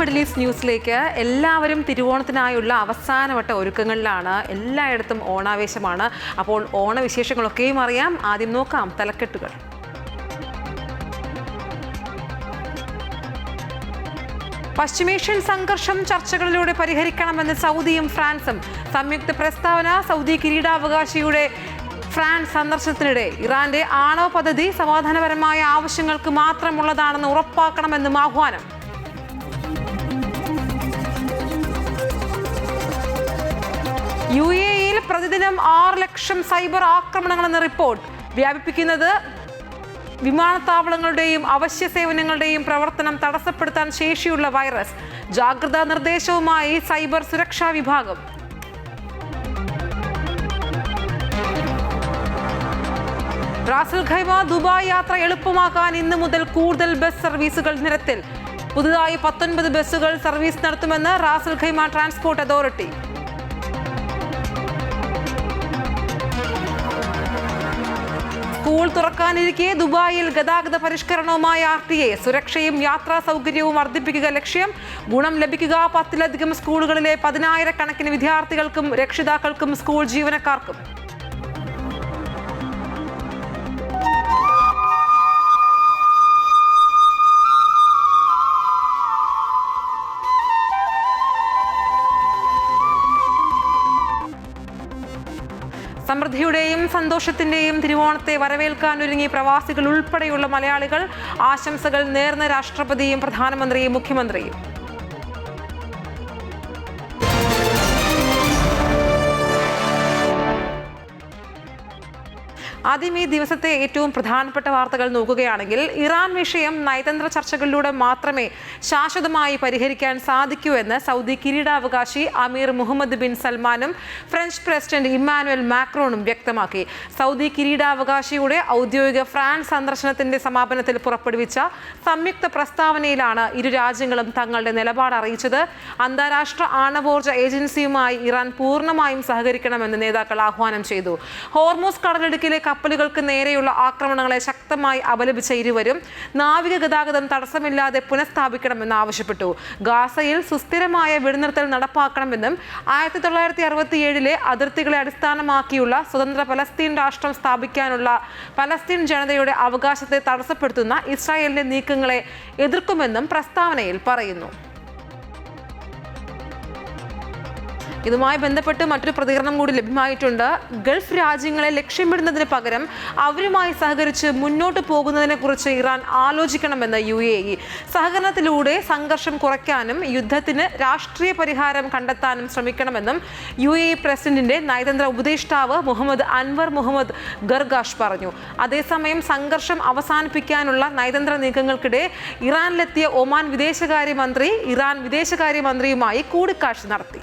Middle east ന്യൂസിലേക്ക് എല്ലാവരും തിരുവോണത്തിനായുള്ള അവസാനവട്ട ഒരുക്കങ്ങളിലാണ്. എല്ലായിടത്തും ഓണാവേശമാണ്. അപ്പോൾ ഓണവിശേഷങ്ങളൊക്കെയും അറിയാം. ആദ്യം നോക്കാം തലക്കെട്ടുകൾ. പശ്ചിമേഷ്യൻ സംഘർഷം ചർച്ചകളിലൂടെ പരിഹരിക്കണമെന്ന് സൗദിയും ഫ്രാൻസും. സംയുക്ത പ്രസ്താവന. സൗദി കിരീടാവകാശിയുടെ ഫ്രാൻസ് സന്ദർശനത്തിനിടെ ഇറാന്റെ ആണവ പദ്ധതി സമാധാനപരമായ ആവശ്യങ്ങൾക്ക് മാത്രമുള്ളതാണെന്ന് ഉറപ്പാക്കണമെന്നും ആഹ്വാനം. UAE-യിൽ പ്രതിദിനം 6 ലക്ഷം സൈബർ ആക്രമണങ്ങളെന്ന റിപ്പോർട്ട്. വ്യാപിപ്പിക്കുന്നത് വിമാനത്താവളങ്ങളുടെയും അവശ്യ സേവനങ്ങളുടെയും പ്രവർത്തനം തടസ്സപ്പെടുത്താൻ ശേഷിയുള്ള വൈറസ്. ജാഗ്രതാ നിർദ്ദേശവുമായി സൈബർ സുരക്ഷാ വിഭാഗം. റാസൽ ഖൈമ ദുബായ് യാത്ര എളുപ്പമാക്കാൻ ഇന്ന് മുതൽ കൂടുതൽ ബസ് സർവീസുകൾ നിരത്തിൽ. പുതുതായി 19 ബസ്സുകൾ സർവീസ് നടത്തുമെന്ന് Ras al Khaimah transport authority. School തുറക്കാനിരിക്കെ ദുബായിൽ ഗതാഗത പരിഷ്കരണവുമായി RTA. സുരക്ഷയും യാത്രാ സൗകര്യവും വർദ്ധിപ്പിക്കുക ലക്ഷ്യം. ഗുണം ലഭിക്കുക 10-ലധികം സ്കൂളുകളിലെ 10,000-കണക്കിന് വിദ്യാർത്ഥികൾക്കും രക്ഷിതാക്കൾക്കും സ്കൂൾ ജീവനക്കാർക്കും. സമൃദ്ധിയുടെയും സന്തോഷത്തിന്റെയും തിരുവോണത്തെ വരവേൽക്കാനൊരുങ്ങി പ്രവാസികൾ ഉൾപ്പെടെയുള്ള മലയാളികൾ. ആശംസകൾ നേർന്ന രാഷ്ട്രപതിയും പ്രധാനമന്ത്രിയും മുഖ്യമന്ത്രിയും. ആദ്യം ഈ ദിവസത്തെ ഏറ്റവും പ്രധാനപ്പെട്ട വാർത്തകൾ നോക്കുകയാണെങ്കിൽ, ഇറാൻ വിഷയം നയതന്ത്ര ചർച്ചകളിലൂടെ മാത്രമേ ശാശ്വതമായി പരിഹരിക്കാൻ സാധിക്കൂ എന്ന് സൗദി കിരീടാവകാശി അമീർ മുഹമ്മദ് ബിൻ സൽമാനും ഫ്രഞ്ച് പ്രസിഡന്റ് ഇമ്മാനുവൽ മാക്രോണും വ്യക്തമാക്കി. സൗദി കിരീടാവകാശിയുടെ ഔദ്യോഗിക ഫ്രാൻസ് സന്ദർശനത്തിന്റെ സമാപനത്തിൽ പുറപ്പെടുവിച്ച സംയുക്ത പ്രസ്താവനയിലാണ് ഇരു രാജ്യങ്ങളും തങ്ങളുടെ നിലപാട് അറിയിച്ചത്. അന്താരാഷ്ട്ര ആണവോർജ്ജ ഏജൻസിയുമായി ഇറാൻ പൂർണ്ണമായും സഹകരിക്കണമെന്ന് നേതാക്കൾ ആഹ്വാനം ചെയ്തു. ഹോർമൂസ് കടലിടുക്കിലെ കപ്പലുകൾക്ക് നേരെയുള്ള ആക്രമണങ്ങളെ ശക്തമായി അപലപിച്ച ഇരുവരും നാവിക ഗതാഗതം തടസ്സമില്ലാതെ പുനഃസ്ഥാപിക്കണമെന്ന് ആവശ്യപ്പെട്ടു. ഗാസയിൽ സുസ്ഥിരമായ വെടിനിർത്തൽ നടപ്പാക്കണമെന്നും 1967-ലെ അതിർത്തികളെ അടിസ്ഥാനമാക്കിയുള്ള സ്വതന്ത്ര പലസ്തീൻ രാഷ്ട്രം സ്ഥാപിക്കാനുള്ള പലസ്തീൻ ജനതയുടെ അവകാശത്തെ തടസ്സപ്പെടുത്തുന്ന ഇസ്രായേലിന്റെ നീക്കങ്ങളെ എതിർക്കുമെന്നും പ്രസ്താവനയിൽ പറയുന്നു. ഇതുമായി ബന്ധപ്പെട്ട് മറ്റൊരു പ്രതികരണം കൂടി ലഭ്യമായിട്ടുണ്ട്. ഗൾഫ് രാജ്യങ്ങളെ ലക്ഷ്യമിടുന്നതിന് പകരം അവരുമായി സഹകരിച്ച് മുന്നോട്ട് പോകുന്നതിനെ കുറിച്ച് ഇറാൻ ആലോചിക്കണമെന്ന് UAE. സഹകരണത്തിലൂടെ സംഘർഷം കുറയ്ക്കാനും യുദ്ധത്തിന് രാഷ്ട്രീയ പരിഹാരം കണ്ടെത്താനും ശ്രമിക്കണമെന്നും UAE പ്രസിഡന്റിന്റെ നയതന്ത്ര ഉപദേഷ്ടാവ് മുഹമ്മദ് അൻവർ മുഹമ്മദ് ഗർഗാഷ് പറഞ്ഞു. അതേസമയം സംഘർഷം അവസാനിപ്പിക്കാനുള്ള നയതന്ത്ര നീക്കങ്ങൾക്കിടെ ഇറാനിലെത്തിയ ഒമാൻ വിദേശകാര്യമന്ത്രി ഇറാൻ വിദേശകാര്യമന്ത്രിയുമായി കൂടിക്കാഴ്ച നടത്തി.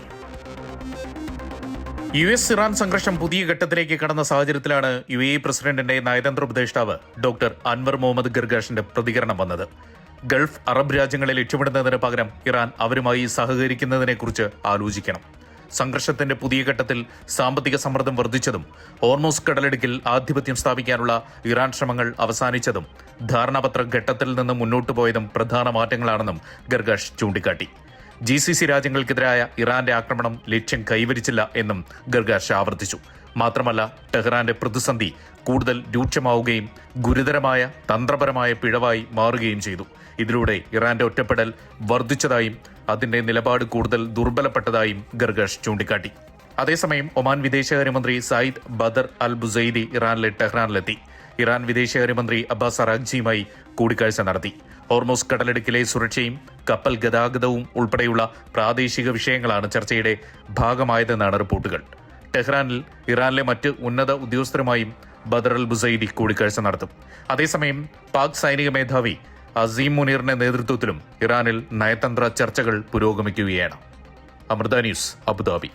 US-ഇറാൻ സംഘർഷം പുതിയ ഘട്ടത്തിലേക്ക് കടന്ന സാഹചര്യത്തിലാണ് UAE പ്രസിഡന്റിന്റെ നയതന്ത്ര ഉപദേഷ്ടാവ് ഡോക്ടർ അൻവർ മുഹമ്മദ് ഗർഗാഷിന്റെ പ്രതികരണം വന്നത്. ഗൾഫ് അറബ് രാജ്യങ്ങളെ ലക്ഷ്യമിടുന്നതിന് പകരം ഇറാൻ അവരുമായി സഹകരിക്കുന്നതിനെക്കുറിച്ച് ആലോചിക്കണം. സംഘർഷത്തിന്റെ പുതിയ ഘട്ടത്തിൽ സാമ്പത്തിക സമ്മർദ്ദം വർദ്ധിച്ചതും ഹോർമൂസ് കടലിടുക്കിൽ ആധിപത്യം സ്ഥാപിക്കാനുള്ള ഇറാൻ ശ്രമങ്ങൾ അവസാനിച്ചതും ധാരണാപത്ര ഘട്ടത്തിൽ നിന്ന് മുന്നോട്ടു പോയതും പ്രധാന മാറ്റങ്ങളാണെന്നും ഗർഗാഷ് ചൂണ്ടിക്കാട്ടി. GCC രാജ്യങ്ങൾക്കെതിരായ ഇറാന്റെ ആക്രമണം ലക്ഷ്യം കൈവരിച്ചില്ല എന്നും ഗർഗാഷ് ആവർത്തിച്ചു. മാത്രമല്ല, ടെഹ്റാന്റെ പ്രതിസന്ധി കൂടുതൽ രൂക്ഷമാവുകയും ഗുരുതരമായ തന്ത്രപരമായ പിഴവായി മാറുകയും ചെയ്തു. ഇതിലൂടെ ഇറാന്റെ ഒറ്റപ്പെടൽ വർദ്ധിച്ചതായും അതിന്റെ നിലപാട് കൂടുതൽ ദുർബലപ്പെട്ടതായും ഗർഗാഷ് ചൂണ്ടിക്കാട്ടി. അതേസമയം ഒമാൻ വിദേശകാര്യമന്ത്രി സയ്യിദ് ബദർ അൽ ബുസൈദി ഇറാനിലെ ടെഹ്റാനിലെത്തി. ഇറാൻ വിദേശകാര്യമന്ത്രി അബ്ബാസ് അറാഗ്ചിയുമായി കൂടിക്കാഴ്ച നടത്തി. ഹോർമൂസ് കടലിടുക്കിലെ സുരക്ഷയും കപ്പൽ ഗതാഗതവും ഉൾപ്പെടെയുള്ള പ്രാദേശിക വിഷയങ്ങളാണ് ചർച്ചയുടെ ഭാഗമായതെന്നാണ് റിപ്പോർട്ടുകൾ. ടെഹ്റാനിൽ ഇറാനിലെ മറ്റ് ഉന്നത ഉദ്യോഗസ്ഥരുമായും ബദർ അൽ ബുസൈദി കൂടിക്കാഴ്ച നടത്തും. അതേസമയം പാക് സൈനിക മേധാവി അസീം മുനീറിന്റെ നേതൃത്വത്തിലും ഇറാനിൽ നയതന്ത്ര ചർച്ചകൾ പുരോഗമിക്കുകയാണ്. Amrita news, Abu Dhabi.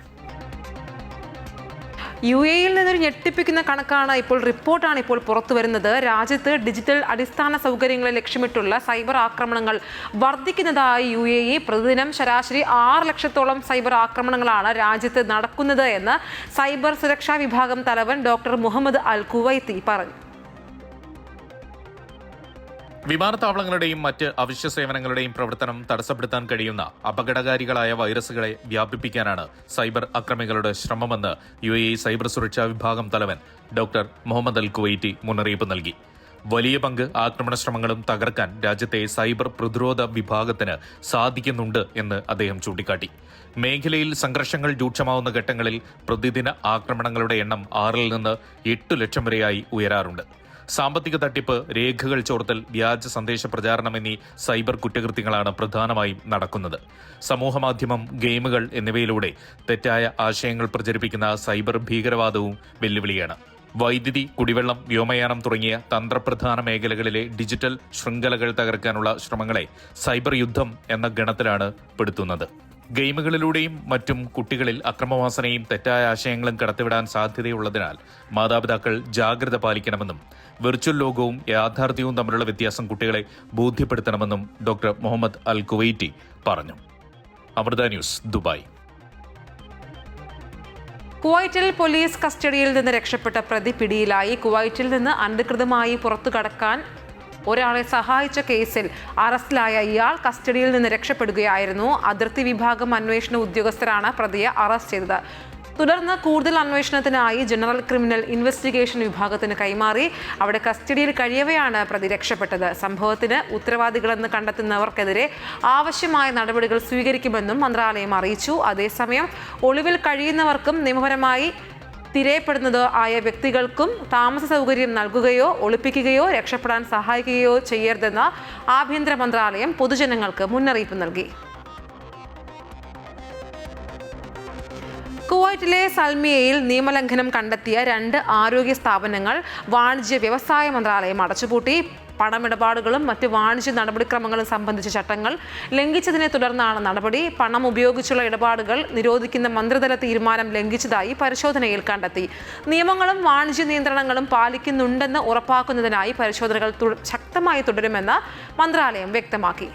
UAE-യിൽ നിന്നൊരു ഞെട്ടിപ്പിക്കുന്ന റിപ്പോർട്ടാണ് ഇപ്പോൾ പുറത്തു വരുന്നത്. രാജ്യത്ത് ഡിജിറ്റൽ അടിസ്ഥാന സൗകര്യങ്ങളെ ലക്ഷ്യമിട്ടുള്ള സൈബർ ആക്രമണങ്ങൾ വർദ്ധിക്കുന്നതായി UAE. പ്രതിദിനം ശരാശരി 6 ലക്ഷത്തോളം സൈബർ ആക്രമണങ്ങളാണ് രാജ്യത്ത് നടക്കുന്നത് എന്ന് സൈബർ സുരക്ഷാ വിഭാഗം തലവൻ ഡോക്ടർ മുഹമ്മദ് അൽ കുവൈത്തി പറഞ്ഞു. വിമാനത്താവളങ്ങളുടെയും മറ്റ് അവശ്യ സേവനങ്ങളുടെയും പ്രവർത്തനം തടസ്സപ്പെടുത്താൻ കഴിയുന്ന അപകടകാരികളായ വൈറസുകളെ വ്യാപിപ്പിക്കാനാണ് സൈബർ അക്രമികളുടെ ശ്രമമെന്ന് UAE സൈബർ സുരക്ഷാ വിഭാഗം തലവൻ ഡോക്ടർ മുഹമ്മദ് അൽ കുവൈറ്റി മുന്നറിയിപ്പ് നൽകി. വലിയ പങ്ക് ആക്രമണ ശ്രമങ്ങളും തകർക്കാൻ രാജ്യത്തെ സൈബർ പ്രതിരോധ വിഭാഗത്തിന് സാധിക്കുന്നുണ്ട് എന്ന് അദ്ദേഹം ചൂണ്ടിക്കാട്ടി. മേഖലയിൽ സംഘർഷങ്ങൾ രൂക്ഷമാവുന്ന ഘട്ടങ്ങളിൽ പ്രതിദിന ആക്രമണങ്ങളുടെ എണ്ണം 6 നിന്ന് 8 ലക്ഷം വരെയായി ഉയരാറുണ്ട്. സാമ്പത്തിക തട്ടിപ്പ്, രേഖകൾ ചോർത്തൽ, വ്യാജ സന്ദേശ പ്രചാരണം എന്നീ സൈബർ കുറ്റകൃത്യങ്ങളാണ് പ്രധാനമായും നടക്കുന്നത്. സമൂഹമാധ്യമം, ഗെയിമുകൾ എന്നിവയിലൂടെ തെറ്റായ ആശയങ്ങൾ പ്രചരിപ്പിക്കുന്ന സൈബർ ഭീകരവാദവും വെല്ലുവിളിയാണ്. വൈദ്യുതി, കുടിവെള്ളം, വ്യോമയാനം തുടങ്ങിയ തന്ത്രപ്രധാന മേഖലകളിലെ ഡിജിറ്റൽ ശൃംഖലകൾ തകർക്കാനുള്ള ശ്രമങ്ങളെ സൈബർ യുദ്ധം എന്ന ഗണത്തിലാണ് പെടുത്തുന്നത്. ഗെയിമുകളിലൂടെയും മറ്റും കുട്ടികളിൽ അക്രമവാസനയും തെറ്റായ ആശയങ്ങളും കടത്തിവിടാൻ സാധ്യതയുള്ളതിനാൽ മാതാപിതാക്കൾ ജാഗ്രത പാലിക്കണമെന്നും വെർച്വൽ ലോകവും യാഥാർത്ഥ്യവും തമ്മിലുള്ള വ്യത്യാസം കുട്ടികളെ ബോധ്യപ്പെടുത്തണമെന്നും ഡോക്ടർ മുഹമ്മദ് അൽ കുവൈറ്റി പറഞ്ഞു. Amrita news, Dubai. കുവൈറ്റിൽ പോലീസ് കസ്റ്റഡിയിൽ നിന്ന് രക്ഷപ്പെട്ട പ്രതി പിടിയിലായി. കുവൈറ്റിൽ നിന്ന് അനധികൃതമായി പുറത്തു കടക്കാൻ ഒരാളെ സഹായിച്ച കേസിൽ അറസ്റ്റിലായ ഇയാൾ കസ്റ്റഡിയിൽ നിന്ന് രക്ഷപ്പെടുകയായിരുന്നു. അതിർത്തി വിഭാഗം അന്വേഷണ ഉദ്യോഗസ്ഥരാണ് പ്രതിയെ അറസ്റ്റ് ചെയ്തത്. തുടർന്ന് കൂടുതൽ അന്വേഷണത്തിനായി ജനറൽ ക്രിമിനൽ ഇൻവെസ്റ്റിഗേഷൻ വിഭാഗത്തിന് കൈമാറി. അവിടെ കസ്റ്റഡിയിൽ കഴിയവെയാണ് പ്രതി രക്ഷപ്പെട്ടത്. സംഭവത്തിന് ഉത്തരവാദികളെന്ന് കണ്ടെത്തുന്നവർക്കെതിരെ ആവശ്യമായ നടപടികൾ സ്വീകരിക്കുമെന്നും മന്ത്രാലയം അറിയിച്ചു. അതേസമയം ഒളിവിൽ കഴിയുന്നവർക്കും നിയമപരമായി തിരയപ്പെടുന്നത് ആയ വ്യക്തികൾക്കും താമസ സൗകര്യം നൽകുകയോ ഒളിപ്പിക്കുകയോ രക്ഷപ്പെടാൻ സഹായിക്കുകയോ ചെയ്യരുതെന്ന് ആഭ്യന്തര മന്ത്രാലയം പൊതുജനങ്ങൾക്ക് മുന്നറിയിപ്പ് നൽകി. കുവൈറ്റിലെ സൽമിയയിൽ നിയമലംഘനം കണ്ടെത്തിയ 2 ആരോഗ്യ സ്ഥാപനങ്ങൾ വാണിജ്യ വ്യവസായ മന്ത്രാലയം അടച്ചുപൂട്ടി. പണമിടപാടുകളും മറ്റ് വാണിജ്യ നടപടിക്രമങ്ങളും സംബന്ധിച്ച ചട്ടങ്ങൾ ലംഘിച്ചതിനെ തുടർന്നാണ് നടപടി. പണം ഉപയോഗിച്ചുള്ള ഇടപാടുകൾ നിരോധിക്കുന്ന മന്ത്രിതല തീരുമാനം ലംഘിച്ചതായി പരിശോധനയിൽ കണ്ടെത്തി. നിയമങ്ങളും വാണിജ്യ നിയന്ത്രണങ്ങളും പാലിക്കുന്നുണ്ടെന്ന് ഉറപ്പാക്കുന്നതിനായി പരിശോധനകൾ ശക്തമായി തുടരുമെന്ന് മന്ത്രാലയം വ്യക്തമാക്കി.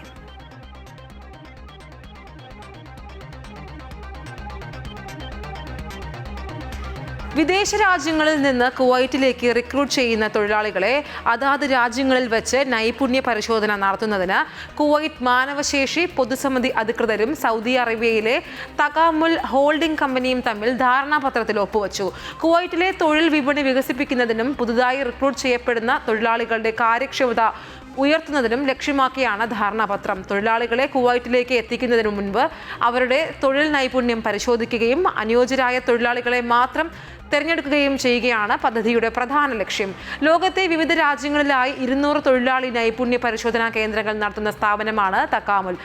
വിദേശ രാജ്യങ്ങളിൽ നിന്ന് കുവൈറ്റിലേക്ക് റിക്രൂട്ട് ചെയ്യുന്ന തൊഴിലാളികളെ അതാത് രാജ്യങ്ങളിൽ വെച്ച് നൈപുണ്യ പരിശോധന നടത്തുന്നതിന് കുവൈറ്റ് മാനവശേഷി പൊതുസമിതി അധികൃതരും സൗദി അറേബ്യയിലെ തകാമുൽ ഹോൾഡിംഗ് കമ്പനിയും തമ്മിൽ ധാരണാപത്രത്തിൽ ഒപ്പുവച്ചു. കുവൈറ്റിലെ തൊഴിൽ വിപണി വികസിപ്പിക്കുന്നതിനും പുതുതായി റിക്രൂട്ട് ചെയ്യപ്പെടുന്ന തൊഴിലാളികളുടെ കാര്യക്ഷമത ഉയർത്തുന്നതിനും ലക്ഷ്യമാക്കിയാണ് ധാരണാപത്രം. തൊഴിലാളികളെ കുവൈറ്റിലേക്ക് എത്തിക്കുന്നതിനു മുൻപ് അവരുടെ തൊഴിൽ നൈപുണ്യം പരിശോധിക്കുകയും അനുയോജ്യരായ തൊഴിലാളികളെ മാത്രം തിരഞ്ഞെടുക്കുകയും ചെയ്യുകയാണ് പദ്ധതിയുടെ പ്രധാന ലക്ഷ്യം. ലോകത്തെ വിവിധ രാജ്യങ്ങളിലായി 200 തൊഴിലാളി നൈപുണ്യ പരിശോധനാ കേന്ദ്രങ്ങൾ നടത്തുന്ന സ്ഥാപനമാണ് തകാമുൽ.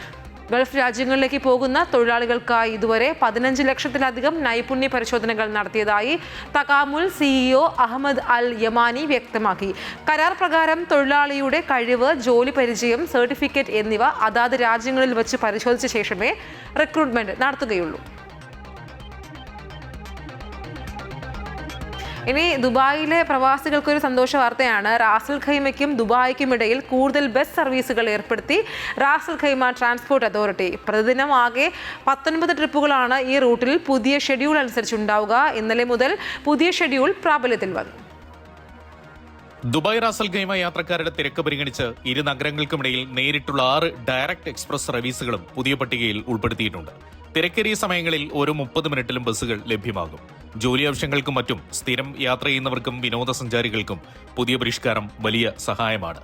ഗൾഫ് രാജ്യങ്ങളിലേക്ക് പോകുന്ന തൊഴിലാളികൾക്കായി ഇതുവരെ 15 ലക്ഷത്തിലധികം നൈപുണ്യ പരിശോധനകൾ നടത്തിയതായി തകാമുൽ CEO അഹമ്മദ് അൽ യമാനി വ്യക്തമാക്കി. കരാർ പ്രകാരം തൊഴിലാളിയുടെ കഴിവ്, ജോലി പരിചയം, സർട്ടിഫിക്കറ്റ് എന്നിവ അതാത് രാജ്യങ്ങളിൽ വെച്ച് പരിശോധിച്ച ശേഷമേ റിക്രൂട്ട്മെന്റ് നടത്തുകയുള്ളൂ. ഇനി ദുബായിലെ പ്രവാസികൾക്കൊരു സന്തോഷ വാർത്തയാണ്. റാസൽ ഖൈമയ്ക്കും ദുബായിക്കും ഇടയിൽ കൂടുതൽ ബസ് സർവീസുകൾ ഏർപ്പെടുത്തി റാസൽ ഖൈമ ട്രാൻസ്പോർട്ട് അതോറിറ്റി. പ്രതിദിനം ആകെ 19 ട്രിപ്പുകളാണ് ഈ റൂട്ടിൽ പുതിയ ഷെഡ്യൂൾ അനുസരിച്ചുണ്ടാവുക. ഇന്നലെ മുതൽ പുതിയ ഷെഡ്യൂൾ പ്രാബല്യത്തിൽ വന്നു. ദുബായ് റാസൽ ഖൈമ യാത്രക്കാരുടെ തിരക്ക് പരിഗണിച്ച് ഇരു നഗരങ്ങൾക്കുമിടയിൽ നേരിട്ടുള്ള 6 ഡയറക്ട് എക്സ്പ്രസ് സർവീസുകളും പുതിയ പട്ടികയിൽ ഉൾപ്പെടുത്തിയിട്ടുണ്ട്. തിരക്കേറിയ സമയങ്ങളിൽ ഓരോ 30 മിനിറ്റിലും ബസ്സുകൾ ലഭ്യമാകും. ജോലി ആവശ്യങ്ങൾക്കും മറ്റും സ്ഥിരം യാത്ര ചെയ്യുന്നവർക്കും വിനോദസഞ്ചാരികൾക്കും പുതിയ പരിഷ്കാരം വലിയ സഹായമാണ്.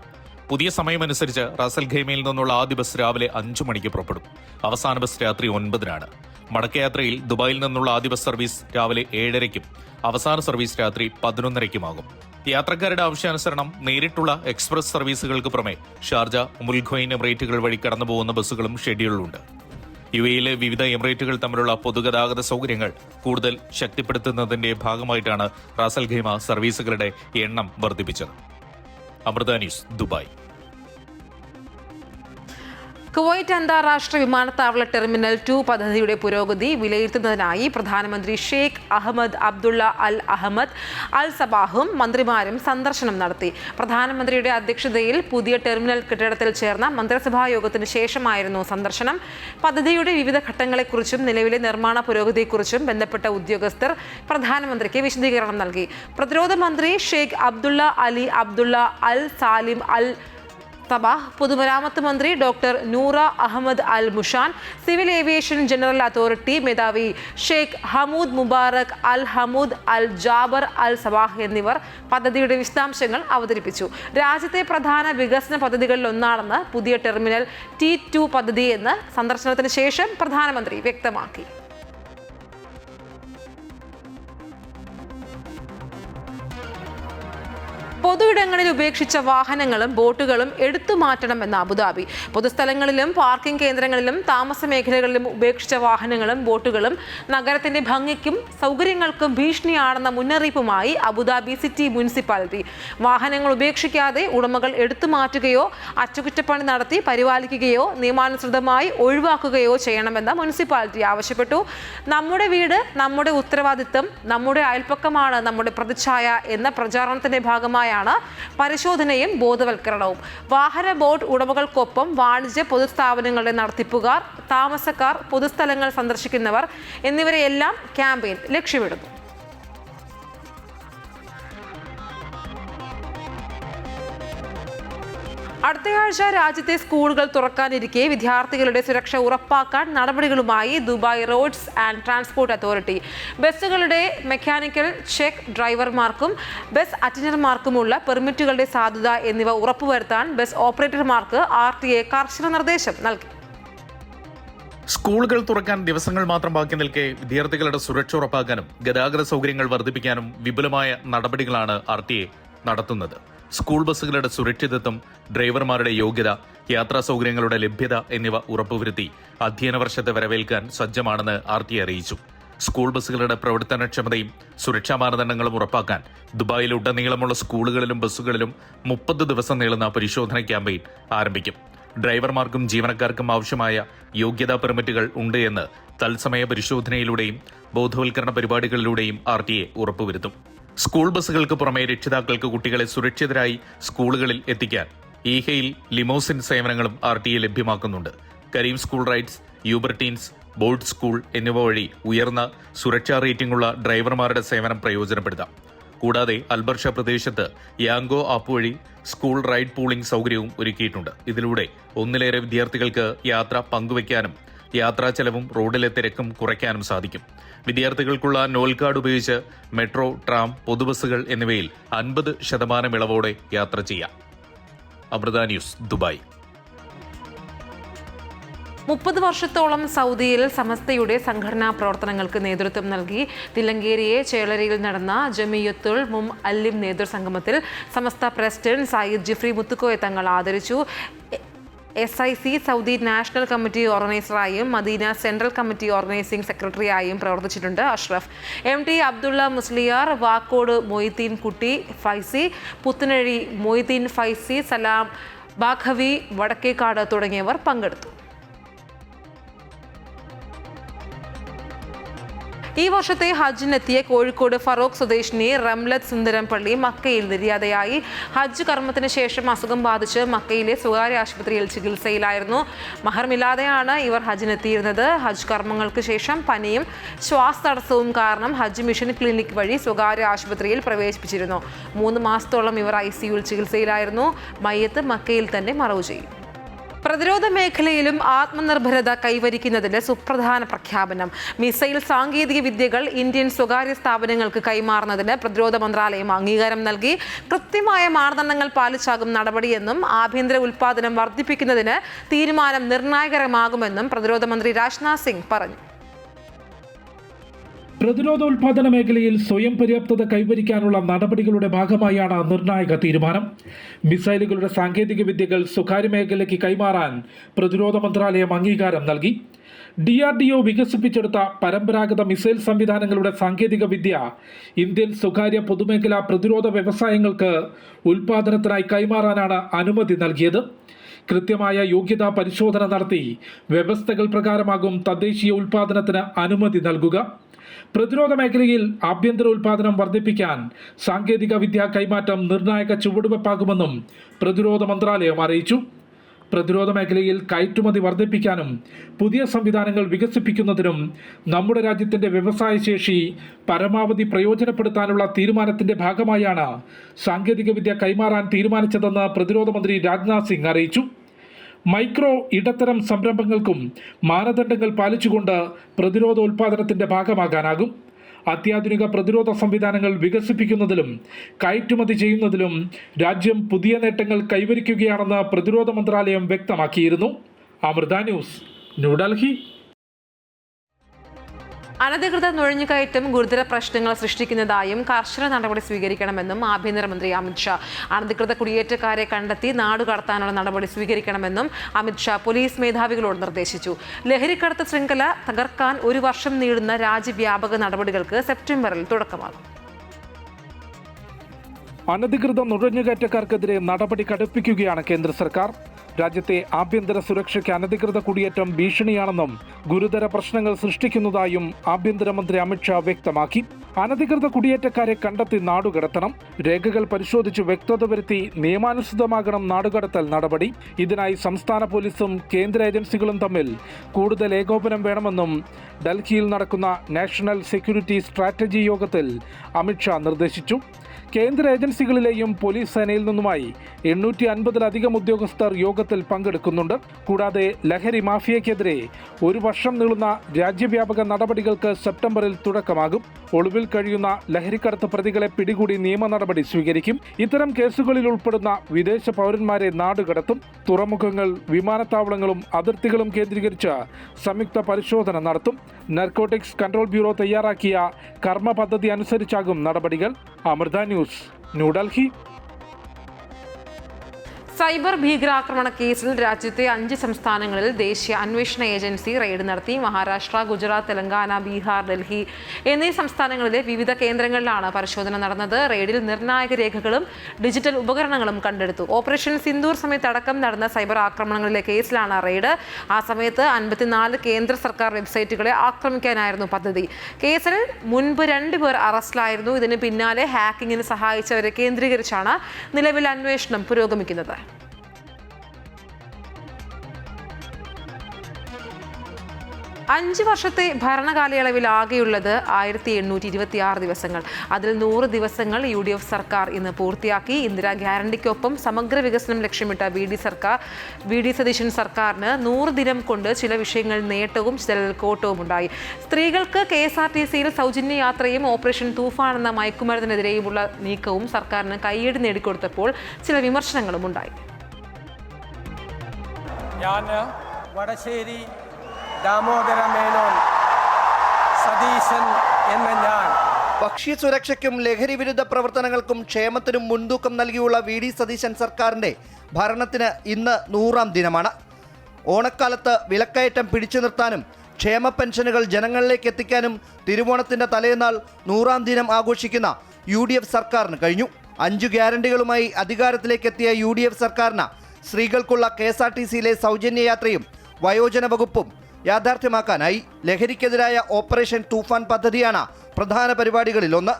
പുതിയ സമയമനുസരിച്ച് റാസൽ ഖൈമയിൽ നിന്നുള്ള ആദ്യ ബസ് രാവിലെ 5 മണിക്ക് പുറപ്പെടും. അവസാന ബസ് രാത്രി 9-നാണ്. മടക്കയാത്രയിൽ ദുബായിൽ നിന്നുള്ള ആദ്യ ബസ് സർവീസ് രാവിലെ 7:30-ക്കും അവസാന സർവീസ് രാത്രി 11:30-ക്കുമാകും. യാത്രക്കാരുടെ ആവശ്യാനുസരണം നേരിട്ടുള്ള എക്സ്പ്രസ് സർവീസുകൾക്ക് പുറമെ ഷാർജ, ഉമുൽ ഖുവൈൻ എമിറേറ്റുകൾ വഴി കടന്നുപോകുന്ന ബസ്സുകളും ഷെഡ്യൂളിലുണ്ട്. UAEയിലെ വിവിധ എമിറേറ്റുകൾ തമ്മിലുള്ള പൊതുഗതാഗത സൗകര്യങ്ങൾ കൂടുതൽ ശക്തിപ്പെടുത്തുന്നതിന്റെ ഭാഗമായിട്ടാണ് റാസൽ ഖൈമ സർവീസുകളുടെ എണ്ണം വർദ്ധിപ്പിച്ചത്. Amrita news, Dubai. കുവൈറ്റ് അന്താരാഷ്ട്ര വിമാനത്താവള ടെർമിനൽ 2 പദ്ധതിയുടെ പുരോഗതി വിലയിരുത്തുന്നതിനായി പ്രധാനമന്ത്രി ഷെയ്ഖ് അഹമ്മദ് അബ്ദുള്ള അൽ അഹമ്മദ് അൽ സബാഹും മന്ത്രിമാരും സന്ദർശനം നടത്തി. പ്രധാനമന്ത്രിയുടെ അധ്യക്ഷതയിൽ പുതിയ ടെർമിനൽ കെട്ടിടത്തിൽ ചേർന്ന മന്ത്രിസഭാ യോഗത്തിന് ശേഷമായിരുന്നു സന്ദർശനം. പദ്ധതിയുടെ വിവിധ ഘട്ടങ്ങളെക്കുറിച്ചും നിലവിലെ നിർമ്മാണ പുരോഗതിയെക്കുറിച്ചും ബന്ധപ്പെട്ട ഉദ്യോഗസ്ഥർ പ്രധാനമന്ത്രിക്ക് വിശദീകരണം നൽകി. പ്രതിരോധ മന്ത്രി ഷെയ്ഖ് അബ്ദുള്ള അലി അബ്ദുള്ള അൽ സാലിം അൽ തബാഹ്, പൊതുമരാമത്ത് മന്ത്രി ഡോക്ടർ നൂറ അഹമ്മദ് അൽ മുഷാൻ, സിവിൽ ഏവിയേഷൻ ജനറൽ അതോറിറ്റി മേധാവി ഷെയ്ഖ് ഹമൂദ് മുബാറക് അൽ ഹമൂദ് അൽ ജാബർ അൽ സബാഹ് എന്നിവർ പദ്ധതിയുടെ വിശദാംശങ്ങൾ അവതരിപ്പിച്ചു. രാജ്യത്തെ പ്രധാന വികസന പദ്ധതികളിൽ ഒന്നാണെന്ന് പുതിയ ടെർമിനൽ T2 പദ്ധതി എന്ന് സന്ദർശനത്തിന് ശേഷം പ്രധാനമന്ത്രി വ്യക്തമാക്കി. പൊതുയിടങ്ങളിൽ ഉപേക്ഷിച്ച വാഹനങ്ങളും ബോട്ടുകളും എടുത്തു മാറ്റണമെന്ന് അബുദാബി. പൊതുസ്ഥലങ്ങളിലും പാർക്കിംഗ് കേന്ദ്രങ്ങളിലും താമസ മേഖലകളിലും ഉപേക്ഷിച്ച വാഹനങ്ങളും ബോട്ടുകളും നഗരത്തിന്റെ ഭംഗിക്കും സൗകര്യങ്ങൾക്കും ഭീഷണിയാണെന്ന മുന്നറിയിപ്പുമായി അബുദാബി സിറ്റി മുനിസിപ്പാലിറ്റി. വാഹനങ്ങൾ ഉപേക്ഷിക്കാതെ ഉടമകൾ എടുത്തു മാറ്റുകയോ അറ്റകുറ്റപ്പണി നടത്തി പരിപാലിക്കുകയോ നിയമാനുസൃതമായി ഒഴിവാക്കുകയോ ചെയ്യണമെന്ന് മുനിസിപ്പാലിറ്റി ആവശ്യപ്പെട്ടു. നമ്മുടെ വീട് നമ്മുടെ ഉത്തരവാദിത്തം, നമ്മുടെ അയൽപ്പക്കമാണ് നമ്മുടെ പ്രതിച്ഛായ എന്ന പ്രചാരണത്തിന്റെ ഭാഗമായ പരിശോധനയും ബോധവൽക്കരണവും. വാഹന ബോട്ട് ഉടമകൾക്കൊപ്പം വാണിജ്യ പൊതുസ്ഥാപനങ്ങളുടെ നടത്തിപ്പുകാർ, താമസക്കാർ, പൊതുസ്ഥലങ്ങൾ സന്ദർശിക്കുന്നവർ എന്നിവരെയെല്ലാം ക്യാമ്പയിൻ ലക്ഷ്യമിടുന്നു. അടുത്തയാഴ്ച രാജ്യത്തെ സ്കൂളുകൾ തുറക്കാനിരിക്കെ വിദ്യാർത്ഥികളുടെ സുരക്ഷ ഉറപ്പാക്കാൻ നടപടികളുമായി Dubai roads and transport authority. ബസ്സുകളുടെ മെക്കാനിക്കൽ ചെക്ക്, ഡ്രൈവർമാർക്കും ബസ് അറ്റൻഡർമാർക്കുമുള്ള പെർമിറ്റുകളുടെ സാധുത എന്നിവ ഉറപ്പുവരുത്താൻ ബസ് ഓപ്പറേറ്റർമാർക്ക് RTA കർശന നിർദ്ദേശം നൽകി. സ്കൂളുകൾ തുറക്കാൻ ദിവസങ്ങൾ മാത്രം ബാക്കി നിൽക്കെ വിദ്യാർത്ഥികളുടെ സുരക്ഷ ഉറപ്പാക്കാനും ഗതാഗത സൗകര്യങ്ങൾ വർദ്ധിപ്പിക്കാനും വിപുലമായ നടപടികളാണ് RTA നടത്തുന്നത്. സ്കൂൾ ബസ്സുകളുടെ സുരക്ഷിതത്വം, ഡ്രൈവർമാരുടെ യോഗ്യത, യാത്രാ സൗകര്യങ്ങളുടെ ലഭ്യത എന്നിവ ഉറപ്പുവരുത്തി അധ്യയന വർഷത്തെ വരവേൽക്കാൻ സജ്ജമാണെന്ന് RTA അറിയിച്ചു. സ്കൂൾ ബസ്സുകളുടെ പ്രവർത്തനക്ഷമതയും സുരക്ഷാ മാനദണ്ഡങ്ങളും ഉറപ്പാക്കാൻ ദുബായിലുടനീളമുള്ള സ്കൂളുകളിലും ബസ്സുകളിലും 30 ദിവസം നീളുന്ന പരിശോധന ക്യാമ്പയിൻ ആരംഭിക്കും. ഡ്രൈവർമാർക്കും ജീവനക്കാർക്കും ആവശ്യമായ യോഗ്യതാ പെർമിറ്റുകൾ ഉണ്ട് എന്ന് തത്സമയ പരിശോധനയിലൂടെയും ബോധവൽക്കരണ പരിപാടികളിലൂടെയും RTA ഉറപ്പുവരുത്തും. സ്കൂൾ ബസ്സുകൾക്ക് പുറമെ രക്ഷിതാക്കൾക്ക് കുട്ടികളെ സുരക്ഷിതരായി സ്കൂളുകളിൽ എത്തിക്കാൻ ഈഹയിൽ ലിമോസിൻ സേവനങ്ങളും RTA ലഭ്യമാക്കുന്നുണ്ട്. Careem school rides, Uber teens, Bolt school എന്നിവ വഴി ഉയർന്ന സുരക്ഷാ റേറ്റിംഗുള്ള ഡ്രൈവർമാരുടെ സേവനം പ്രയോജനപ്പെടുത്താം. കൂടാതെ അൽബർഷ പ്രദേശത്ത് യാങ്കോ ആപ്പ് വഴി സ്കൂൾ റൈഡ് പൂളിംഗ് സൗകര്യവും ഒരുക്കിയിട്ടുണ്ട്. ഇതിലൂടെ ഒന്നിലേറെ വിദ്യാർത്ഥികൾക്ക് യാത്ര പങ്കുവയ്ക്കാനും യാത്രാ ചെലവും റോഡിലെ തിരക്കും കുറയ്ക്കാനും സാധിക്കും. വിദ്യാർത്ഥികൾക്കുള്ള നോൽ കാർഡ് ഉപയോഗിച്ച് മെട്രോ, ട്രാം, പൊതുബസ്സുകൾ എന്നിവയിൽ 50% ഇളവോടെ യാത്ര ചെയ്യാം. Amrita news, Dubai. 30 വർഷത്തോളം സൗദിയിൽ സമസ്തയുടെ സംഘടനാ പ്രവർത്തനങ്ങൾക്ക് നേതൃത്വം നൽകി തില്ലങ്കേരിയെ ചേളരിയിൽ നടന്ന ജമിയത്തുൽ മുഅല്ലിം നേതൃസംഗമത്തിൽ സമസ്ത പ്രസിഡന്റ് സയ്യിദ് ജിഫ്രി മുത്തുക്കോയ തങ്ങൾ ആദരിച്ചു. SIC സൗദി നാഷണൽ കമ്മിറ്റി ഓർഗനൈസറായും മദീന സെൻട്രൽ കമ്മിറ്റി ഓർഗനൈസിംഗ് സെക്രട്ടറിയായും പ്രവർത്തിച്ചിട്ടുണ്ട് അഷ്റഫ്. MT അബ്ദുള്ള മുസ്ലിയാർ, വാക്കോട് മൊയ്തീൻ കുട്ടി ഫൈസി, പുത്തനഴി മൊയ്തീൻ ഫൈസി, സലാം ബാഖവി, വടക്കേക്കാട് തുടങ്ങിയവർ പങ്കെടുത്തു. ഈ വർഷത്തെ ഹജ്ജിനെത്തിയ കോഴിക്കോട് ഫറോക്ക് സ്വദേശിനി റംലത്ത് സുന്ദരംപള്ളി മക്കയിൽ നിര്യാതയായി. ഹജ്ജ് കർമ്മത്തിന് ശേഷം അസുഖം ബാധിച്ച് മക്കയിലെ സ്വകാര്യ ആശുപത്രിയിൽ ചികിത്സയിലായിരുന്നു. മഹർമില്ലാതെയാണ് ഇവർ ഹജ്ജിനെത്തിയിരുന്നത്. ഹജ്ജ് കർമ്മങ്ങൾക്ക് ശേഷം പനിയും ശ്വാസതടസ്സവും കാരണം ഹജ്ജ് മിഷൻ ക്ലിനിക് വഴി സ്വകാര്യ ആശുപത്രിയിൽ പ്രവേശിപ്പിച്ചിരുന്നു. 3 മാസത്തോളം ഇവർ ICUവിൽ ചികിത്സയിലായിരുന്നു. മയ്യത്ത് മക്കയിൽ തന്നെ മറവു ചെയ്യും. പ്രതിരോധ മേഖലയിലും ആത്മനിർഭരത കൈവരിക്കുന്നതിന് സുപ്രധാന പ്രഖ്യാപനം. മിസൈൽ സാങ്കേതിക വിദ്യകൾ ഇന്ത്യൻ സ്വകാര്യ സ്ഥാപനങ്ങൾക്ക് കൈമാറുന്നതിന് പ്രതിരോധ മന്ത്രാലയം അംഗീകാരം നൽകി. കൃത്യമായ മാനദണ്ഡങ്ങൾ പാലിച്ചാകും നടപടിയെന്നും ആഭ്യന്തര ഉൽപ്പാദനം വർദ്ധിപ്പിക്കുന്നതിന് തീരുമാനം നിർണായകരമാകുമെന്നും പ്രതിരോധ മന്ത്രി രാജ്നാഥ് സിംഗ് പറഞ്ഞു. പ്രതിരോധോൽപാദന മേഖലയിൽ സ്വയം പര്യാപ്തത കൈവരിക്കാനുള്ള നടപടികളുടെ ഭാഗമായാണ് നിർണായക തീരുമാനം. മിസൈലുകളുടെ സാങ്കേതിക വിദ്യകൾ സ്വകാര്യ മേഖലയ്ക്ക് കൈമാറാൻ പ്രതിരോധ മന്ത്രാലയം അംഗീകാരം നൽകി. DRDO വികസിപ്പിച്ചെടുത്ത പരമ്പരാഗത മിസൈൽ സംവിധാനങ്ങളുടെ സാങ്കേതിക വിദ്യ ഇന്ത്യൻ സ്വകാര്യ പൊതുമേഖലാ പ്രതിരോധ വ്യവസായങ്ങൾക്ക് ഉൽപാദനത്തിനായി കൈമാറാനാണ് അനുമതി നൽകിയത്. കൃത്യമായ യോഗ്യതാ പരിശോധന നടത്തി വ്യവസ്ഥകൾ പ്രകാരമാകും തദ്ദേശീയ ഉൽപാദനത്തിന് അനുമതി നൽകുക. പ്രതിരോധ മേഖലയിൽ ആഭ്യന്തര ഉൽപാദനം വർദ്ധിപ്പിക്കാൻ സാങ്കേതിക വിദ്യാ കൈമാറ്റം നിർണായക ചുവടുവെപ്പാകുമെന്നും പ്രതിരോധ മന്ത്രാലയം അറിയിച്ചു. പ്രതിരോധ മേഖലയിൽ കയറ്റുമതി വർദ്ധിപ്പിക്കാനും പുതിയ സംവിധാനങ്ങൾ വികസിപ്പിക്കുന്നതിനും നമ്മുടെ രാജ്യത്തിൻ്റെ വ്യവസായ ശേഷി പരമാവധി പ്രയോജനപ്പെടുത്താനുള്ള തീരുമാനത്തിൻ്റെ ഭാഗമായാണ് സാങ്കേതികവിദ്യ കൈമാറാൻ തീരുമാനിച്ചതെന്ന് പ്രതിരോധ മന്ത്രി രാജ്നാഥ് സിംഗ് അറിയിച്ചു. മൈക്രോ ഇടത്തരം സംരംഭങ്ങൾക്കും മാനദണ്ഡങ്ങൾ പാലിച്ചുകൊണ്ട് പ്രതിരോധ ഉൽപ്പാദനത്തിൻ്റെ ഭാഗമാകാനാകും. അത്യാധുനിക പ്രതിരോധ സംവിധാനങ്ങൾ വികസിപ്പിക്കുന്നതിലും കയറ്റുമതി ചെയ്യുന്നതിലും രാജ്യം പുതിയ നേട്ടങ്ങൾ കൈവരിക്കുകയാണെന്ന് പ്രതിരോധ മന്ത്രാലയം വ്യക്തമാക്കിയിരുന്നു. അമൃത ന്യൂസ്, ന്യൂഡൽഹി. അനധികൃത നുഴഞ്ഞുകയറ്റം ഗുരുതര പ്രശ്നങ്ങൾ സൃഷ്ടിക്കുന്നതായും കർശന നടപടി സ്വീകരിക്കണമെന്നും ആഭ്യന്തരമന്ത്രി അമിത്ഷാ. അനധികൃത കുടിയേറ്റക്കാരെ കണ്ടെത്തി നാടുകടത്താനുള്ള നടപടി സ്വീകരിക്കണമെന്നും അമിത്ഷാ പോലീസ് മേധാവികളോട് നിർദ്ദേശിച്ചു. ലഹരിക്കടത്ത് ശൃംഖല തകർക്കാൻ 1 വർഷം നീളുന്ന രാജ്യവ്യാപക നടപടികൾക്ക് സെപ്റ്റംബറിൽ തുടക്കമാകും. അനധികൃത നുഴഞ്ഞുകയറ്റക്കാർക്കെതിരെ നടപടി കടുപ്പിക്കുകയാണ് കേന്ദ്ര സർക്കാർ. രാജ്യത്തെ ആഭ്യന്തര സുരക്ഷയ്ക്ക് അനധികൃത കുടിയേറ്റം ഭീഷണിയാണെന്നും ഗുരുതര പ്രശ്നങ്ങൾ സൃഷ്ടിക്കുന്നതായും ആഭ്യന്തരമന്ത്രി അമിത്ഷാ വ്യക്തമാക്കി. അനധികൃത കുടിയേറ്റക്കാരെ കണ്ടെത്തി നാടുകടത്തണം. രേഖകൾ പരിശോധിച്ച് വ്യക്തത വരുത്തി നിയമാനുസൃതമാകണം നാടുകടത്തൽ നടപടി. ഇതിനായി സംസ്ഥാന പോലീസും കേന്ദ്ര ഏജൻസികളും തമ്മിൽ കൂടുതൽ ഏകോപനം വേണമെന്നും ഡൽഹിയിൽ നടക്കുന്ന നാഷണൽ സെക്യൂരിറ്റി സ്ട്രാറ്റജി യോഗത്തിൽ അമിത്ഷാ നിർദ്ദേശിച്ചു. കേന്ദ്ര ഏജൻസികളിലെയും പോലീസ് സേനയിൽ നിന്നുമായി 850-ലധികം ഉദ്യോഗസ്ഥർ യോഗത്തിൽ പങ്കെടുക്കുന്നുണ്ട്. കൂടാതെ ലഹരി മാഫിയയ്ക്കെതിരെ 1 വർഷം നീളുന്ന രാജ്യവ്യാപക നടപടികൾക്ക് സെപ്റ്റംബറിൽ തുടക്കമാകും. ഒളിവിൽ കഴിയുന്ന ലഹരിക്കടത്ത് പ്രതികളെ പിടികൂടി നിയമ നടപടി സ്വീകരിക്കും. ഇത്തരം കേസുകളിൽ ഉൾപ്പെടുന്ന വിദേശ പൗരന്മാരെ നാടുകടത്തും. തുറമുഖങ്ങൾ, വിമാനത്താവളങ്ങളും അതിർത്തികളും കേന്ദ്രീകരിച്ച് സംയുക്ത പരിശോധന നടത്തും. നർക്കോട്ടിക്സ് കൺട്രോൾ ബ്യൂറോ തയ്യാറാക്കിയ കർമ്മ പദ്ധതി അനുസരിച്ചാകും നടപടികൾ. അമൃത ന്യൂസ്, ന്യൂഡൽഹി. സൈബർ ഭീകരാക്രമണ കേസിൽ രാജ്യത്തെ 5 സംസ്ഥാനങ്ങളിൽ ദേശീയ അന്വേഷണ ഏജൻസി റെയ്ഡ് നടത്തി. മഹാരാഷ്ട്ര, ഗുജറാത്ത്, തെലങ്കാന, ബീഹാർ, ഡൽഹി എന്നീ സംസ്ഥാനങ്ങളിലെ വിവിധ കേന്ദ്രങ്ങളിലാണ് പരിശോധന നടന്നത്. റെയ്ഡിൽ നിർണായക രേഖകളും ഡിജിറ്റൽ ഉപകരണങ്ങളും കണ്ടെടുത്തു. ഓപ്പറേഷൻ സിന്ദൂർ സമയത്ത് അടക്കം നടന്ന സൈബർ ആക്രമണങ്ങളിലെ കേസിലാണ് റെയ്ഡ്. ആ സമയത്ത് 54 കേന്ദ്ര സർക്കാർ വെബ്സൈറ്റുകളെ ആക്രമിക്കാനായിരുന്നു പദ്ധതി. കേസിൽ മുൻപ് 2 പേർ അറസ്റ്റിലായിരുന്നു. ഇതിന് പിന്നാലെ ഹാക്കിങ്ങിന് സഹായിച്ചവരെ കേന്ദ്രീകരിച്ചാണ് നിലവിൽ അന്വേഷണം പുരോഗമിക്കുന്നത്. 5 വർഷത്തെ ഭരണകാലയളവിൽ ആകെയുള്ളത് 1826 ദിവസങ്ങൾ. അതിൽ 100 ദിവസങ്ങൾ UDF സർക്കാർ ഇന്ന് പൂർത്തിയാക്കി. ഇന്ദിരാ ഗ്യാരണ്ടിക്കൊപ്പം സമഗ്ര വികസനം ലക്ഷ്യമിട്ട വി.ഡി. സതീശൻ സർക്കാരിന് 100 ദിനം കൊണ്ട് ചില വിഷയങ്ങൾ നേട്ടവും ചില കോട്ടവും ഉണ്ടായി. സ്ത്രീകൾക്ക് KSRTCയിൽ സൗജന്യ യാത്രയും ഓപ്പറേഷൻ തൂഫാൻ എന്ന മയക്കുമരുന്നിനെതിരെയുമുള്ള നീക്കവും സർക്കാരിന് കയ്യടി നേടിക്കൊടുത്തപ്പോൾ ചില വിമർശനങ്ങളും ഉണ്ടായി. വടശ്ശേരി ദാമോദര മേനോൻ സതീശൻ എന്ന ഞാൻ ഭക്ഷ്യസുരക്ഷയ്ക്കും ലഹരി വിരുദ്ധ പ്രവർത്തനങ്ങൾക്കും ക്ഷേമത്തിനും മുൻതൂക്കം നൽകിയുള്ള വി.ഡി. സതീശൻ സർക്കാരിൻ്റെ ഭരണത്തിന് ഇന്ന് 100ാം ദിനമാണ്. ഓണക്കാലത്ത് വിലക്കയറ്റം പിടിച്ചു നിർത്താനും ക്ഷേമ പെൻഷനുകൾ ജനങ്ങളിലേക്ക് എത്തിക്കാനും തിരുവോണത്തിൻ്റെ തലേന്നാൾ 100ാം ദിനം ആഘോഷിക്കുന്ന UDF സർക്കാരിന് കഴിഞ്ഞു. 5 ഗ്യാരണ്ടികളുമായി അധികാരത്തിലേക്കെത്തിയ UDF സർക്കാരിന് സ്ത്രീകൾക്കുള്ള KSRTCയിലെ സൗജന്യ യാത്രയും വയോജന വകുപ്പും യാഥാർത്ഥ്യമാക്കാനായി. ലഹരിക്കെതിരായ ഓപ്പറേഷൻ തൂഫാൻ പദ്ധതിയാണ് പ്രധാന പരിപാടികളിലൊന്ന്.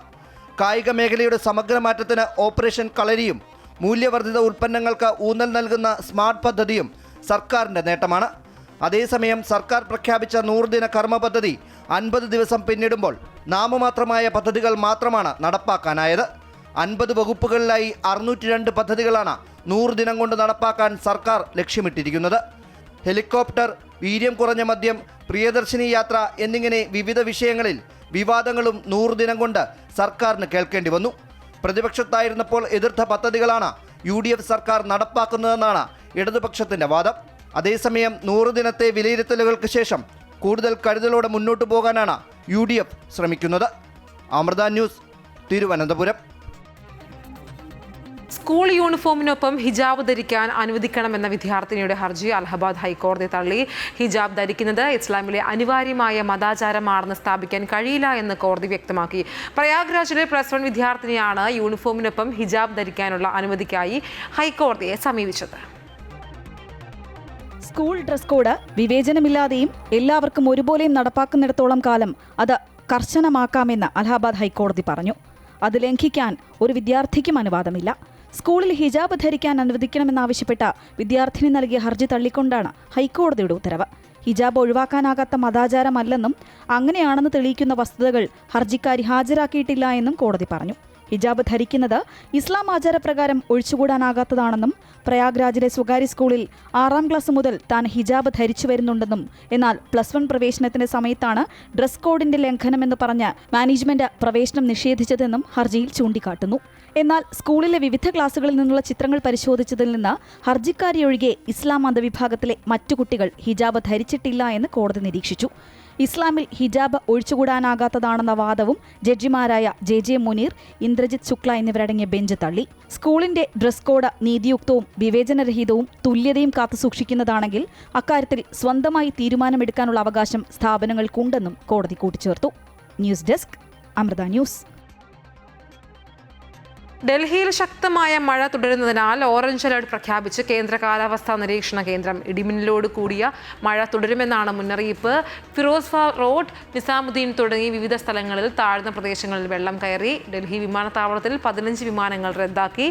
കായിക മേഖലയുടെ സമഗ്ര മാറ്റത്തിന് ഓപ്പറേഷൻ കളരിയും മൂല്യവർദ്ധിത ഉൽപ്പന്നങ്ങൾക്ക് ഊന്നൽ നൽകുന്ന സ്മാർട്ട് പദ്ധതിയും സർക്കാരിൻ്റെ നേട്ടമാണ്. അതേസമയം സർക്കാർ പ്രഖ്യാപിച്ച 100 ദിന കർമ്മ പദ്ധതി 50 ദിവസം പിന്നിടുമ്പോൾ നാമമാത്രമായ പദ്ധതികൾ മാത്രമാണ് നടപ്പാക്കാനായത്. 50 വകുപ്പുകളിലായി 602 പദ്ധതികളാണ് 100 ദിനം കൊണ്ട് നടപ്പാക്കാൻ സർക്കാർ ലക്ഷ്യമിട്ടിരിക്കുന്നത്. ഹെലികോപ്റ്റർ, വീര്യം കുറഞ്ഞ മദ്യം, പ്രിയദർശിനി യാത്ര എന്നിങ്ങനെ വിവിധ വിഷയങ്ങളിൽ വിവാദങ്ങളും 100 ദിനം കൊണ്ട് സർക്കാരിന് കേൾക്കേണ്ടി വന്നു. പ്രതിപക്ഷത്തായിരുന്നപ്പോൾ എതിർത്ത പദ്ധതികളാണ് UDF സർക്കാർ നടപ്പാക്കുന്നതെന്നാണ് ഇടതുപക്ഷത്തിൻ്റെ വാദം. അതേസമയം 100 ദിനത്തെ വിലയിരുത്തലുകൾക്ക് ശേഷം കൂടുതൽ കരുതലോടെ മുന്നോട്ടു പോകാനാണ് UDF ശ്രമിക്കുന്നത്. അമൃത ന്യൂസ്, തിരുവനന്തപുരം. സ്കൂൾ യൂണിഫോമിനൊപ്പം ഹിജാബ് ധരിക്കാൻ അനുവദിക്കണമെന്ന വിദ്യാർത്ഥിനിയുടെ ഹർജി അലഹബാദ് ഹൈക്കോടതി തള്ളി. ഹിജാബ് ധരിക്കുന്നത് ഇസ്ലാമിലെ അനിവാര്യമായ മതാചാരമാണെന്ന് സ്ഥാപിക്കാൻ കഴിയില്ല എന്ന് കോടതി വ്യക്തമാക്കി. പ്രയാഗ്രാജിലെ +1 വിദ്യാർത്ഥിനിയാണ് യൂണിഫോമിനൊപ്പം ഹിജാബ് ധരിക്കാനുള്ള അനുമതിക്കായി ഹൈക്കോടതിയെ സമീപിച്ചത്. സ്കൂൾ ഡ്രസ് കോഡ് വിവേചനമില്ലാതെയും എല്ലാവർക്കും ഒരുപോലെയും നടപ്പാക്കുന്നിടത്തോളം കാലം അത് കർശനമാക്കാമെന്ന് അലഹബാദ് ഹൈക്കോടതി പറഞ്ഞു. അത് ലംഘിക്കാൻ ഒരു വിദ്യാർത്ഥിക്കും അനുവാദമില്ല. സ്കൂളിൽ ഹിജാബ് ധരിക്കാൻ അനുവദിക്കണമെന്നാവശ്യപ്പെട്ട വിദ്യാർത്ഥിനി നൽകിയ ഹർജി തള്ളിക്കൊണ്ടാണ് ഹൈക്കോടതിയുടെ ഉത്തരവ്. ഹിജാബ് ഒഴിവാക്കാനാകാത്ത മതാചാരമല്ലെന്നും അങ്ങനെയാണെന്ന് തെളിയിക്കുന്ന വസ്തുതകൾ ഹർജിക്കാരി ഹാജരാക്കിയിട്ടില്ല എന്നും കോടതി പറഞ്ഞു. ഹിജാബ് ധരിക്കുന്നത് ഇസ്ലാം ആചാരപ്രകാരം ഒഴിച്ചുകൂടാനാകാത്തതാണെന്നും പ്രയാഗ്രാജിലെ സ്വകാര്യ സ്കൂളിൽ 6ാം ക്ലാസ് മുതൽ താൻ ഹിജാബ് ധരിച്ചു വരുന്നുണ്ടെന്നും എന്നാൽ +1 പ്രവേശനത്തിന്റെ സമയത്താണ് ഡ്രസ് കോഡിന്റെ ലംഘനമെന്ന് പറഞ്ഞ് മാനേജ്മെന്റ് പ്രവേശനം നിഷേധിച്ചതെന്നും ഹർജിയിൽ ചൂണ്ടിക്കാട്ടുന്നു. എന്നാൽ സ്കൂളിലെ വിവിധ ക്ലാസുകളിൽ നിന്നുള്ള ചിത്രങ്ങൾ പരിശോധിച്ചതിൽ നിന്ന് ഹർജിക്കാരിയൊഴികെ ഇസ്ലാം മതവിഭാഗത്തിലെ മറ്റു കുട്ടികൾ ഹിജാബ് ധരിച്ചിട്ടില്ല എന്ന് കോടതി നിരീക്ഷിച്ചു. ഇസ്ലാമിൽ ഹിജാബ് ഒഴിച്ചുകൂടാനാകാത്തതാണെന്ന വാദവും ജഡ്ജിമാരായ ജെ മുനീർ, ഇന്ദ്രജിത് ശുക്ല എന്നിവരടങ്ങിയ ബെഞ്ച് തള്ളി. സ്കൂളിന്റെ ഡ്രസ് കോഡ് നീതിയുക്തവും വിവേചനരഹിതവും തുല്യതയും കാത്തുസൂക്ഷിക്കുന്നതാണെങ്കിൽ അക്കാര്യത്തിൽ സ്വന്തമായി തീരുമാനമെടുക്കാനുള്ള അവകാശം സ്ഥാപനങ്ങൾക്കുണ്ടെന്നും കോടതി കൂട്ടിച്ചേർത്തു. News desk, Amrita news. ഡൽഹിയിൽ ശക്തമായ മഴ തുടരുന്നതിനാൽ ഓറഞ്ച് അലർട്ട് പ്രഖ്യാപിച്ച് കേന്ദ്ര കാലാവസ്ഥാ നിരീക്ഷണ കേന്ദ്രം. ഇടിമിന്നലോട് കൂടിയ മഴ തുടരുമെന്നാണ് മുന്നറിയിപ്പ്. ഫിറോസ്ഫ റോഡ്, നിസാമുദ്ദീൻ തുടങ്ങി വിവിധ സ്ഥലങ്ങളിൽ താഴ്ന്ന പ്രദേശങ്ങളിൽ വെള്ളം കയറി. ഡൽഹി വിമാനത്താവളത്തിൽ 15 വിമാനങ്ങൾ റദ്ദാക്കി.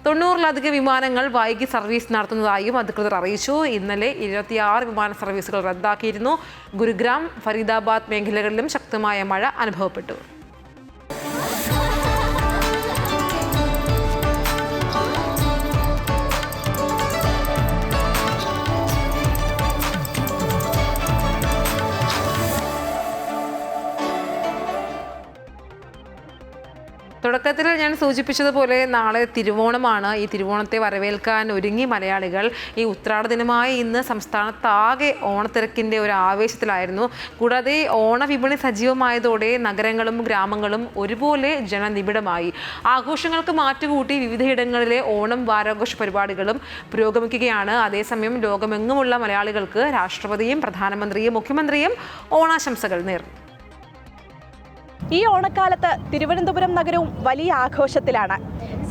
90-ലധികം വിമാനങ്ങൾ വൈകി സർവീസ് നടത്തുന്നതായും അധികൃതർ അറിയിച്ചു. ഇന്നലെ 26 വിമാന സർവീസുകൾ റദ്ദാക്കിയിരുന്നു. ഗുരുഗ്രാം, ഫരീദാബാദ് മേഖലകളിലും ശക്തമായ മഴ അനുഭവപ്പെട്ടു. തുടക്കത്തിൽ ഞാൻ സൂചിപ്പിച്ചതുപോലെ നാളെ തിരുവോണമാണ്. ഈ തിരുവോണത്തെ വരവേൽക്കാൻ ഒരുങ്ങി മലയാളികൾ. ഈ ഉത്രാട ദിനമായി ഇന്ന് സംസ്ഥാനത്താകെ ഓണത്തിരക്കിൻ്റെ ഒരു ആവേശത്തിലായിരുന്നു. കൂടാതെ ഓണവിപണി സജീവമായതോടെ നഗരങ്ങളും ഗ്രാമങ്ങളും ഒരുപോലെ ജനനിബിഡമായി. ആഘോഷങ്ങൾക്ക് മാറ്റുകൂട്ടി വിവിധയിടങ്ങളിലെ ഓണം വാരാഘോഷ പരിപാടികളും പുരോഗമിക്കുകയാണ്. അതേസമയം ലോകമെങ്ങുമുള്ള മലയാളികൾക്ക് രാഷ്ട്രപതിയും പ്രധാനമന്ത്രിയും മുഖ്യമന്ത്രിയും ഓണാശംസകൾ നേർന്നു. ഈ ഓണക്കാലത്ത് തിരുവനന്തപുരം നഗരവും വലിയ ആഘോഷത്തിലാണ്.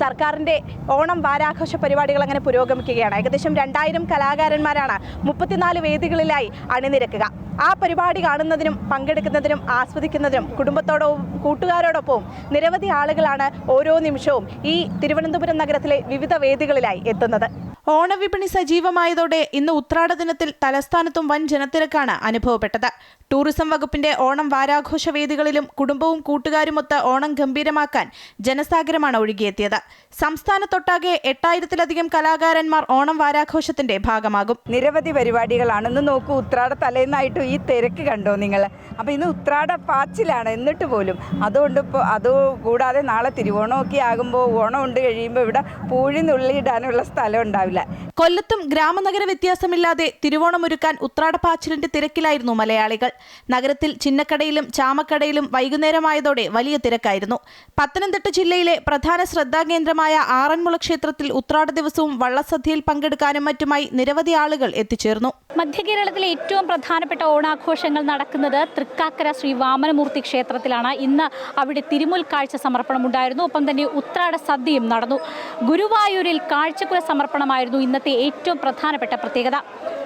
സർക്കാരിൻ്റെ ഓണം വാരാഘോഷ പരിപാടികൾ അങ്ങനെ പുരോഗമിക്കുകയാണ്. ഏകദേശം 2000 കലാകാരന്മാരാണ് 34 വേദികളിലായി അണിനിരക്കുക. ആ പരിപാടി കാണുന്നതിനും പങ്കെടുക്കുന്നതിനും ആസ്വദിക്കുന്നതിനും കുടുംബത്തോടൊപ്പം കൂട്ടുകാരോടൊപ്പവും നിരവധി ആളുകളാണ് ഓരോ നിമിഷവും ഈ തിരുവനന്തപുരം നഗരത്തിലെ വിവിധ വേദികളിലായി എത്തുന്നത്. ഓണവിപണി സജീവമായതോടെ ഇന്ന് ഉത്രാട ദിനത്തിൽ തലസ്ഥാനത്തും വൻ ജനത്തിരക്കാണ് അനുഭവപ്പെട്ടത്. ടൂറിസം വകുപ്പിന്റെ ഓണം വാരാഘോഷ വേദികളിലും കുടുംബവും കൂട്ടുകാരുമൊത്ത് ഓണം ഗംഭീരമാക്കാൻ ജനസാഗരമാണ് ഒഴുകിയെത്തിയത്. സംസ്ഥാനത്തൊട്ടാകെ 8000-ലധികം കലാകാരന്മാർ ഓണം വാരാഘോഷത്തിന്റെ ഭാഗമാകും. നിരവധി പരിപാടികളാണ്. ഇന്ന് നോക്കൂ, ഉത്രാട തലേന്നായിട്ടും ഈ തിരക്ക് കണ്ടോ നിങ്ങൾ? അപ്പോൾ ഇന്ന് ഉത്രാട പാച്ചിലാണ്. എന്നിട്ട് പോലും അതുകൊണ്ട് അതുകൂടാതെ നാളെ തിരുവോണമൊക്കെ ആകുമ്പോൾ ഓണം ഉണ്ട് കഴിയുമ്പോൾ ഇവിടെ പൂഴി നുള്ളിയിടാനുള്ള സ്ഥലം ഉണ്ടാവില്ല. കൊല്ലത്തും ഗ്രാമനഗര വ്യത്യാസമില്ലാതെ തിരുവോണമൊരുക്കാൻ ഉത്രാടപ്പാച്ചിലിന്റെ തിരക്കിലായിരുന്നു മലയാളികൾ. നഗരത്തിൽ ചിന്നക്കടയിലും ചാമക്കടയിലും വൈകുന്നേരമായതോടെ വലിയ തിരക്കായിരുന്നു. പത്തനംതിട്ട ജില്ലയിലെ പ്രധാന ശ്രദ്ധാകേന്ദ്രമായ ആറന്മുള ക്ഷേത്രത്തിൽ ഉത്രാട ദിവസവും വള്ളസദ്യയിൽ പങ്കെടുക്കാനും മറ്റുമായി നിരവധി ആളുകൾ എത്തിച്ചേർന്നു. മധ്യകേരളത്തിലെ ഏറ്റവും പ്രധാനപ്പെട്ട ഓണാഘോഷങ്ങൾ നടക്കുന്നത് തൃക്കാക്കര ശ്രീ വാമനമൂർത്തി ക്ഷേത്രത്തിലാണ്. ഇന്ന് അവിടെ തിരുമുൽ കാഴ്ച സമർപ്പണമുണ്ടായിരുന്നു. ഒപ്പം തന്നെ ഉത്രാട സദ്യയും നടന്നു. ഗുരുവായൂരിൽ കാഴ്ചക്കുല സമർപ്പണമായിരുന്നു ഇന്നത്തെ ഏറ്റവും പ്രധാനപ്പെട്ട പ്രത്യേകത.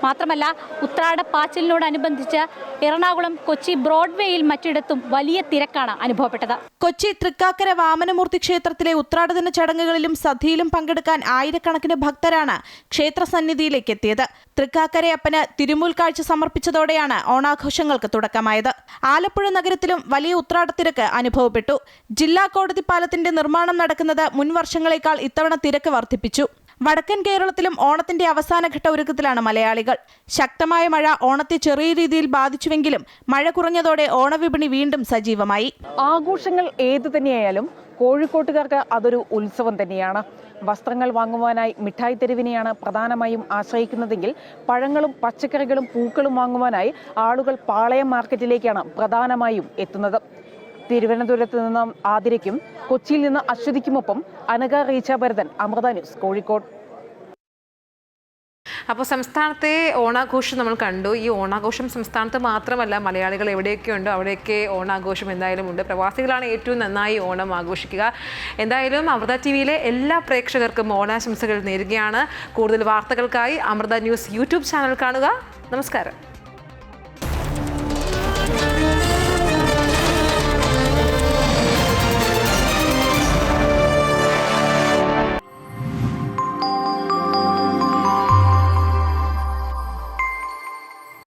മാത്രമല്ല, ഉത്രാടപ്പാച്ചിലിനോടനുബന്ധിച്ച് എറണാകുളം, കൊച്ചി ബ്രോഡ്വേയിൽ മറ്റിടത്തും വലിയ തിരക്കാണ് അനുഭവപ്പെട്ടത്. കൊച്ചി തൃക്കാക്കര വാമനമൂർത്തി ക്ഷേത്രത്തിലെ ഉത്രാടദിന ചടങ്ങുകളിലും സദ്യയിലും പങ്കെടുക്കാൻ ആയിരക്കണക്കിന് ഭക്തരാണ് ക്ഷേത്രസന്നിധിയിലേക്ക് എത്തിയത്. തൃക്കാക്കരയപ്പന് തിരുമുൽ കാഴ്ച സമർപ്പിച്ചതോടെയാണ് ഓണാഘോഷങ്ങൾക്ക് തുടക്കമായത്. ആലപ്പുഴ നഗരത്തിലും വലിയ ഉത്രാടത്തിരക്ക് അനുഭവപ്പെട്ടു. ജില്ലാ കോടതി പാലത്തിന്റെ നിർമ്മാണം നടക്കുന്നത് മുൻ വർഷങ്ങളെക്കാൾ ഇത്തവണ തിരക്ക് വർദ്ധിപ്പിച്ചു. വടക്കൻ കേരളത്തിലും ഓണത്തിന്റെ അവസാനഘട്ട ഒരുക്കത്തിലാണ് മലയാളികൾ. ശക്തമായ മഴ ഓണത്തെ ചെറിയ രീതിയിൽ ബാധിച്ചുവെങ്കിലും മഴ കുറഞ്ഞതോടെ ഓണവിപണി വീണ്ടും സജീവമായി. ആഘോഷങ്ങൾ ഏതു തന്നെയായാലും കോഴിക്കോട്ടുകാർക്ക് അതൊരു ഉത്സവം തന്നെയാണ്. വസ്ത്രങ്ങൾ വാങ്ങുവാനായി മിഠായി തെരുവിനെയാണ് പ്രധാനമായും ആശ്രയിക്കുന്നതെങ്കിൽ പഴങ്ങളും പച്ചക്കറികളും പൂക്കളും വാങ്ങുവാനായി ആളുകൾ പാളയം മാർക്കറ്റിലേക്കാണ് പ്രധാനമായും എത്തുന്നത്. തിരുവനന്തപുരത്ത് നിന്ന് ആതിരയ്ക്കും കൊച്ചിയിൽ നിന്ന് അശ്വതിക്കുമൊപ്പം അനഘ റീച്ചാഭരതൻ, അമൃത ന്യൂസ്, കോഴിക്കോട്. അപ്പോൾ സംസ്ഥാനത്തെ ഓണാഘോഷം നമ്മൾ കണ്ടു. ഈ ഓണാഘോഷം സംസ്ഥാനത്ത് മാത്രമല്ല, മലയാളികൾ എവിടെയൊക്കെ ഉണ്ടോ അവിടെയൊക്കെ ഓണാഘോഷം എന്തായാലും ഉണ്ട്. പ്രവാസികളാണ് ഏറ്റവും നന്നായി ഓണം ആഘോഷിക്കുക. എന്തായാലും അമൃത TVയിലെ എല്ലാ പ്രേക്ഷകർക്കും ഓണാശംസകൾ നേരുകയാണ്. കൂടുതൽ വാർത്തകൾക്കായി അമൃത ന്യൂസ് യൂട്യൂബ് ചാനൽ കാണുക. നമസ്കാരം.